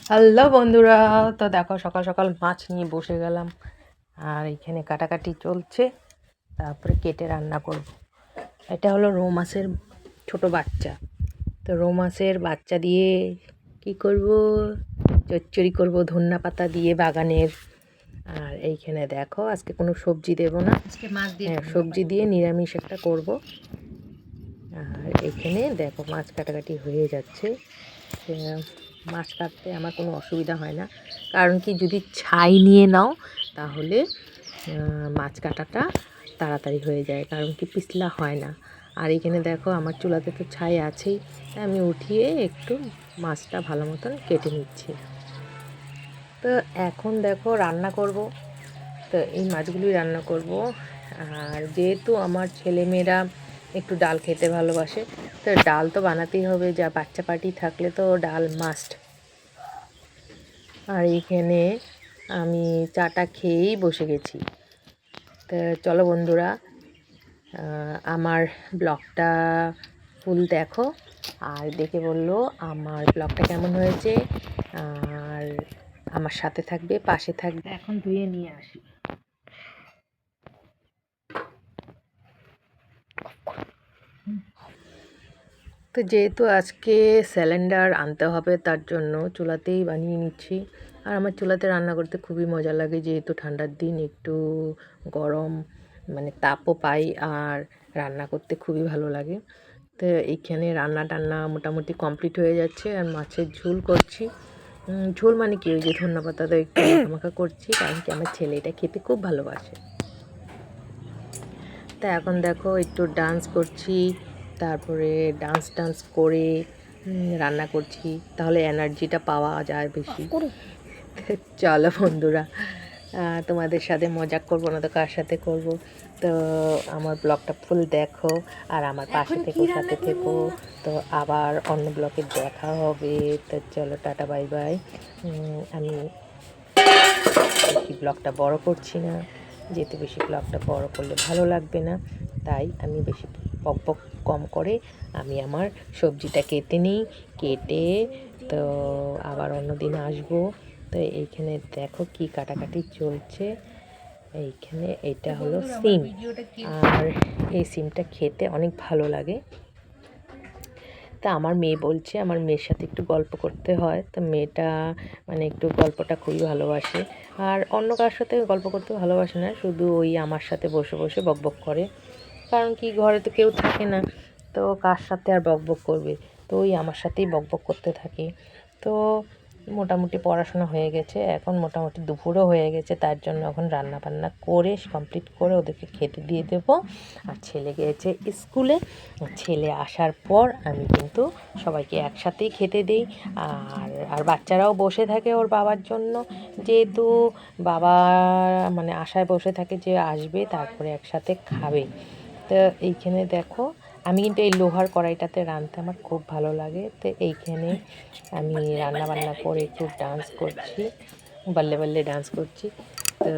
Hello বন্ধুরা, তো দেখো সকাল সকাল মাছ নিয়ে বসে গেলাম। আর এখানে কাটাকাটি চলছে, তারপরে কেটে রান্না করব। এটা হলো রৌ মাছের ছোটো বাচ্চা। তো রৌ মাছের বাচ্চা দিয়ে কি করব, চচ্চড়ি করব ধন্যা পাতা দিয়ে বাগানের। আর এইখানে দেখো আজকে কোনো সবজি দেব না, আজকে মাছ দিয়ে সবজি দিয়ে নিরামিষ একটা করব। আর এইখানে দেখো মাছ কাটাকাটি হয়ে যাচ্ছে। মাছ কাটতে আমার কোনো অসুবিধা হয় না, কারণ কি যদি ছাই নিয়ে নাও তাহলে মাছ কাটাটা তাড়াতাড়ি হয়ে যায়, কারণ কি পিছলা হয় না। আর এখানে দেখো আমার চুলাতে তো ছাই আছেই, তাই আমি উঠিয়ে একটু মাছটা ভালো মতন কেটে নিচ্ছি। তো এখন দেখো রান্না করব, তো এই মাছগুলি রান্না করব। আর যেহেতু আমার ছেলেমেয়েরা একটু ডাল খেতে ভালোবাসে, তো ডাল তো বানাতেই হবে, যা বাচ্চা পার্টি থাকলে তো ডাল মাস্ট। আর এইখানে আমি চাটা খেয়েই বসে গেছি। তো চলো বন্ধুরা, আমার ব্লগটা ফুল দেখো, আর দেখে বললো আমার ব্লগটা কেমন হয়েছে। আর আমার সাথে থাকবে, পাশে থাকবে। এখন ধুয়ে নিয়ে আসি। তো যেহেতু আজকে সিলিন্ডার আনতে হবে, তার জন্য চুলাতেই বানিয়ে নিচ্ছি। আর আমার চুলাতে রান্না করতে খুবই মজা লাগে, যেহেতু ঠান্ডার দিন একটু গরম মানে তাপও পাই, আর রান্না করতে খুবই ভালো লাগে। তো এইখানে রান্না টান্না মোটামুটি কমপ্লিট হয়ে যাচ্ছে। আর মাছের ঝোল করছি। ঝোল মানে কি, ওই যে ধন্যা পাতা তো একটু মাখা করছি, কারণ কি আমার ছেলে এটা খেতে খুব ভালোবাসে। তা এখন দেখো একটু ডান্স করছি, তারপরে ডান্স করে রান্না করছি, তাহলে এনার্জিটা পাওয়া যায় বেশি। চলো বন্ধুরা, তোমাদের সাথে মজা করবো না তো কার সাথে করব। তো আমার ব্লগটা ফুল দেখো, আর আমার পাশে থেকো, সাথে থেকো। তো আবার অন্য ব্লগে দেখা হবে। তো চলো টাটা, বাই বাই। আমি বেশি ব্লগটা বড় করছি না, যেহেতু বেশি ব্লগটা বড় করলে ভালো লাগবে না, তাই আমি বেশি বক কম করে আমি আমার সবজিটা কেটে নিই। কেটে তো আবার অন্য দিন আসবো। তো এইখানে দেখো কি কাটাকাটি চলছে। এইখানে এটা হলো সিম, আর এই সিমটা খেতে অনেক ভালো লাগে। তা আমার মেয়ে বলছে আমার মেয়ের সাথে একটু গল্প করতে হয়, তো মেয়েটা মানে একটু গল্পটা খুবই ভালোবাসে। আর অন্য কারোর সাথে গল্প করতে ভালোবাসে না, শুধু ওই আমার সাথে বসে বসে বকবক করে। কারণ কি ঘরে তো কেউ থাকে না, তো কার সাথে আর বকবক করবে, তো ওই আমার সাথেই বকবক করতে থাকে। তো মোটামুটি পড়াশোনা হয়ে গেছে, এখন মোটামুটি দুপুরও হয়ে গেছে, তার জন্য এখন রান্না বান্না করে কমপ্লিট করে ওদেরকে খেতে দিয়ে দেবো। আর ছেলে গিয়েছে স্কুলে, ছেলে আসার পর আমি কিন্তু সবাইকে একসাথেই খেতে দিই। আর বাচ্চারাও বসে থাকে ওর বাবার জন্য, যেহেতু বাবা মানে আশায় বসে থাকে যে আসবে তারপরে একসাথে খাবে। তো এইখানে দেখো আমি কিন্তু এই লোহার কড়াইটাতে রাঁধতে আমার খুব ভালো লাগে। তো এইখানে আমি রান্না বান্না করে একটু ডান্স করছি, বাল্লে বাল্লে ডান্স করছি। তো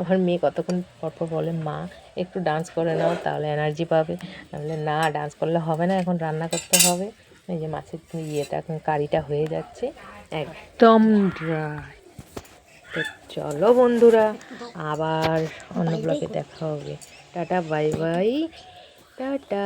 আমার মেয়ে কতক্ষণ পরপর বলে, মা একটু ডান্স করে নাও তাহলে এনার্জি পাবে। তাহলে না, ডান্স করলে হবে না, এখন রান্না করতে হবে। এই যে মাছের ইয়েটা এখন কারিটা হয়ে যাচ্ছে একদম ড্রাই। তো চলো বন্ধুরা, আবার অন্য ব্লগে দেখা হবে। Tata bye bye, tata.